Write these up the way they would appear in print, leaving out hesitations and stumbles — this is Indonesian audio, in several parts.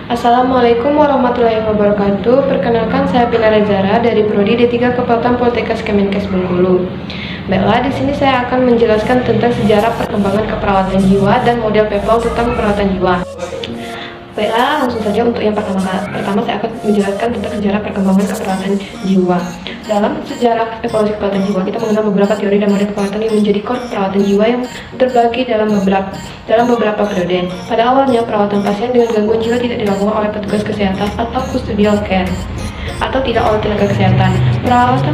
Assalamualaikum warahmatullahi wabarakatuh. Perkenalkan, saya Pilar Zara dari Prodi D3 Keperawatan Poltekkes Kemenkes Bengkulu. Baiklah, di sini saya akan menjelaskan tentang sejarah perkembangan keperawatan jiwa dan model PEPLAW tentang perawatan jiwa. Baiklah, langsung saja untuk yang pertama saya akan menjelaskan tentang sejarah perkembangan keperawatan jiwa. Dalam sejarah evolusi keperawatan jiwa, kita mengenal beberapa teori dan model keperawatan yang menjadi core perawatan jiwa yang terbagi dalam beberapa periode. Pada awalnya, perawatan pasien dengan gangguan jiwa tidak dilakukan oleh petugas kesehatan atau custodial care, atau tidak oleh tenaga kesehatan. Perawatan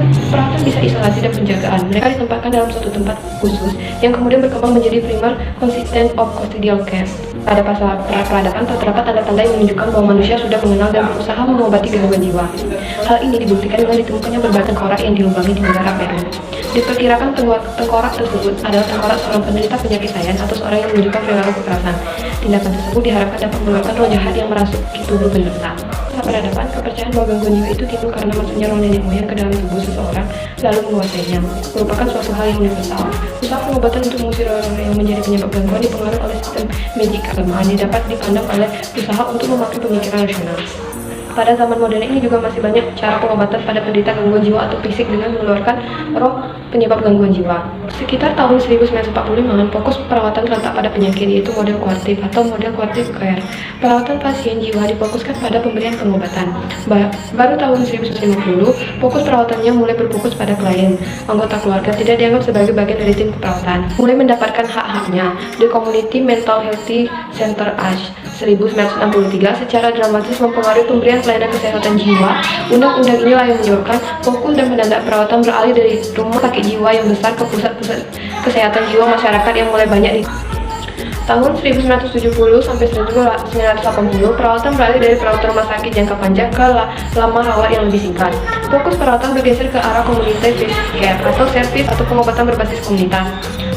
bisa isolasi dan penjagaan. Mereka ditempatkan dalam suatu tempat khusus yang kemudian berkembang menjadi primer consistent of custodial care. Pada masa peradaban terdapat tanda-tanda yang menunjukkan bahwa manusia sudah mengenal dan berusaha mengobati gangguan jiwa. Hal ini dibuktikan dengan ditemukannya berbagai tengkorak yang dilubangi di negara Peru. Diperkirakan tengkorak tersebut adalah tengkorak seorang penderita penyakit sayan atau seorang yang menunjukkan perilaku kekerasan. Tindakan tersebut diharapkan dapat mengeluarkan roh jahat yang merasuki tubuh penderita. Pada peradaban, kepercayaan bahwa gangguan jiwa itu timbul karena masuknya roh nenek moyang ke dalam tubuh seseorang lalu menguasainya, merupakan suatu hal yang universal. Usaha pengobatan untuk mengusir roh-roh yang menjadi penyebab gangguan dipengaruhi oleh sistem medik keagamaan yang dapat dipandang oleh usaha untuk memakai pemikiran rasional. Pada zaman modern ini juga masih banyak cara pengobatan pada penderita gangguan jiwa atau fisik dengan mengeluarkan roh penyebab gangguan jiwa. Sekitar tahun 1945-an, fokus perawatan terletak pada penyakit, yaitu model kuartif atau model kuartif care. Perawatan pasien jiwa difokuskan pada pemberian pengobatan. Baru tahun 1950, fokus perawatannya mulai berfokus pada klien. Anggota keluarga tidak dianggap sebagai bagian dari tim perawatan. Mulai mendapatkan hak-haknya. The Community Mental Health Center Act 1963 secara dramatis mempengaruhi pemberian pelayanan kesehatan jiwa. Undang-undang inilah yang menyebabkan fokus dan mendadak perawatan beralih dari rumah sakit jiwa yang besar ke pusat-pusat kesehatan jiwa masyarakat yang mulai banyak di tahun 1970 sampai 1980, perawatan beralih dari perawatan rumah sakit jangka panjang ke lama rawat yang lebih singkat. Fokus perawatan bergeser ke arah community based care atau service atau pengobatan berbasis komunitas.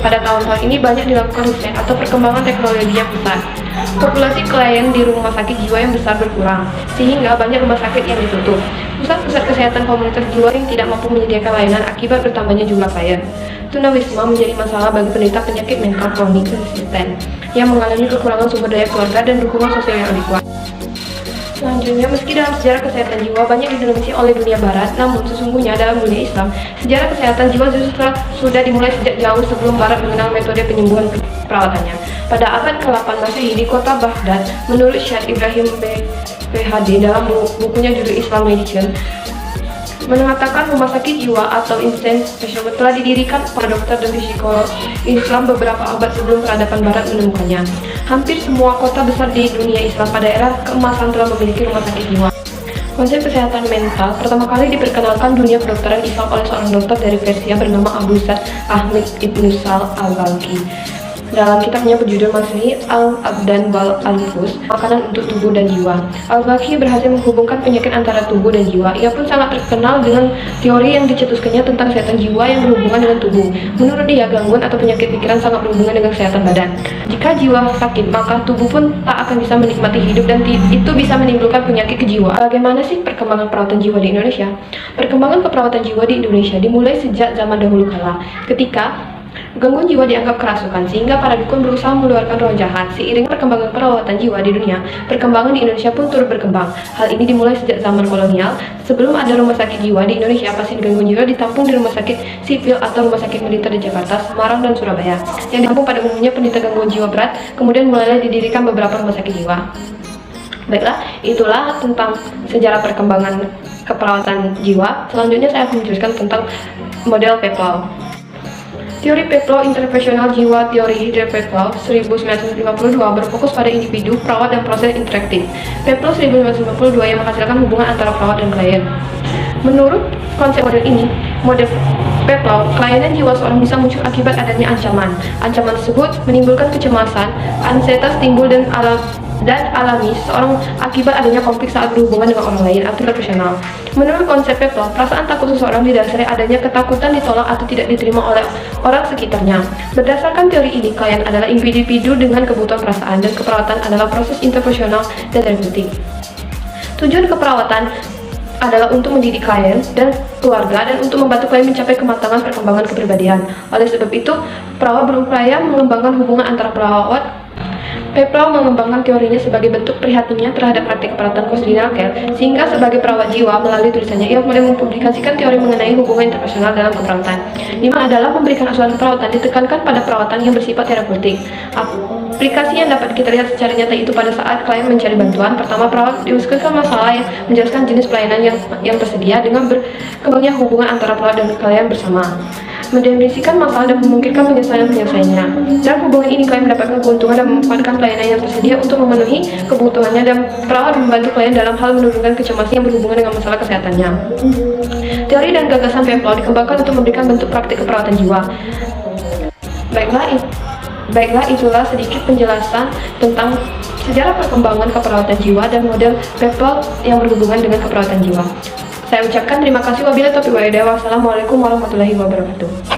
Pada tahun-tahun ini banyak dilakukan riset atau perkembangan teknologi yang besar. Populasi klien di rumah sakit jiwa yang besar berkurang, sehingga banyak rumah sakit yang ditutup. Pusat-pusat kesehatan komunitas jiwa yang tidak mampu menyediakan layanan akibat bertambahnya jumlah klien. Tunawisma menjadi masalah bagi penderita penyakit mental kronik resisten yang mengalami kekurangan sumber daya keluarga dan dukungan sosial yang adekuat. Selanjutnya, meski dalam sejarah kesehatan jiwa banyak didominasi oleh dunia barat, namun sesungguhnya dalam dunia Islam, sejarah kesehatan jiwa justru sudah dimulai sejak jauh sebelum barat mengenal metode penyembuhan perawatannya. Pada abad ke-8 Masehi di kota Baghdad, menurut Syekh Ibrahim PhD dalam bukunya judul Islam Medicine, mengatakan rumah sakit jiwa atau insane specialist telah didirikan para dokter dan psikolog Islam beberapa abad sebelum peradaban barat menemukannya. Hampir semua kota besar di dunia Islam pada era keemasan telah memiliki rumah sakit jiwa. Konsep kesehatan mental pertama kali diperkenalkan dunia kedokteran Islam oleh seorang dokter dari Persia bernama Abu Sa'd Ahmad Ibn Sal al-Balkhi. Dalam kitabnya berjudul Masni al-Abdan wal Anfus, makanan untuk tubuh dan jiwa. Al-Balkhi berhasil menghubungkan penyakit antara tubuh dan jiwa. Ia pun sangat terkenal dengan teori yang dicetuskannya tentang kesehatan jiwa yang berhubungan dengan tubuh. Menurut dia, gangguan atau penyakit pikiran sangat berhubungan dengan kesehatan badan. Jika jiwa sakit, maka tubuh pun tak akan bisa menikmati hidup dan itu bisa menimbulkan penyakit kejiwaan. Bagaimana sih perkembangan perawatan jiwa di Indonesia? Perkembangan keperawatan jiwa di Indonesia dimulai sejak zaman dahulu kala, ketika gangguan jiwa dianggap kerasukan, sehingga para dukun berusaha mengeluarkan roh jahat. Seiring perkembangan perawatan jiwa di dunia, perkembangan di Indonesia pun turut berkembang. Hal ini dimulai sejak zaman kolonial. Sebelum ada rumah sakit jiwa di Indonesia, pasien gangguan jiwa ditampung di rumah sakit sipil atau rumah sakit militer di Jakarta, Semarang, dan Surabaya. Yang ditampung pada umumnya penderita gangguan jiwa berat, kemudian mulai didirikan beberapa rumah sakit jiwa. Baiklah, itulah tentang sejarah perkembangan keperawatan jiwa. Selanjutnya saya akan menjelaskan tentang model PEPLAW. Teori PEPLAW Intervensional Jiwa Teori PEPLAW 1952 berfokus pada individu, perawat, dan proses interaktif. PEPLAW 1952 yang menghasilkan hubungan antara perawat dan klien. Menurut konsep model ini, model PEPLAW, kelainan jiwa seorang bisa muncul akibat adanya ancaman. Ancaman tersebut menimbulkan kecemasan, ansietas timbul dan alami seorang akibat adanya konflik saat berhubungan dengan orang lain atau profesional. Menurut konsep PEPLAW, perasaan takut seseorang didasari adanya ketakutan ditolak atau tidak diterima oleh orang sekitarnya. Berdasarkan teori ini, klien adalah individu dengan kebutuhan perasaan dan keperawatan adalah proses interpersonal dan terapeutik. Tujuan keperawatan adalah untuk mendidik klien dan keluarga dan untuk membantu klien mencapai kematangan perkembangan kepribadian. Oleh sebab itu, perawat berupaya mengembangkan hubungan antara perawat PEPLAW mengembangkan teorinya sebagai bentuk prihatinnya terhadap praktik keperawatan Kosdina Kel, sehingga sebagai perawat jiwa melalui tulisannya ia mulai mempublikasikan teori mengenai hubungan interpersonal dalam keperawatan. 5 adalah memberikan asuhan keperawatan ditekankan pada perawatan yang bersifat terapeutik. Aplikasi yang dapat kita lihat secara nyata itu pada saat klien mencari bantuan. Pertama, perawat didiskusikan masalah yang menjelaskan jenis pelayanan yang tersedia dengan berkembangnya hubungan antara perawat dan klien bersama, mendefinisikan masalah dan memungkinkan penyelesaiannya. Dalam hubungan ini, klien mendapatkan keuntungan dan memanfaatkan pelayanan yang tersedia untuk memenuhi kebutuhannya, dan perawat membantu klien dalam hal menurunkan kecemasan yang berhubungan dengan masalah kesehatannya. Teori dan gagasan PEPLAW dikembangkan untuk memberikan bentuk praktik keperawatan jiwa. Baiklah, itulah sedikit penjelasan tentang sejarah perkembangan keperawatan jiwa dan model PEPLAW yang berhubungan dengan keperawatan jiwa. Saya ucapkan terima kasih. Wabillahi taufiq wal hidayah. Wassalamualaikum warahmatullahi wabarakatuh.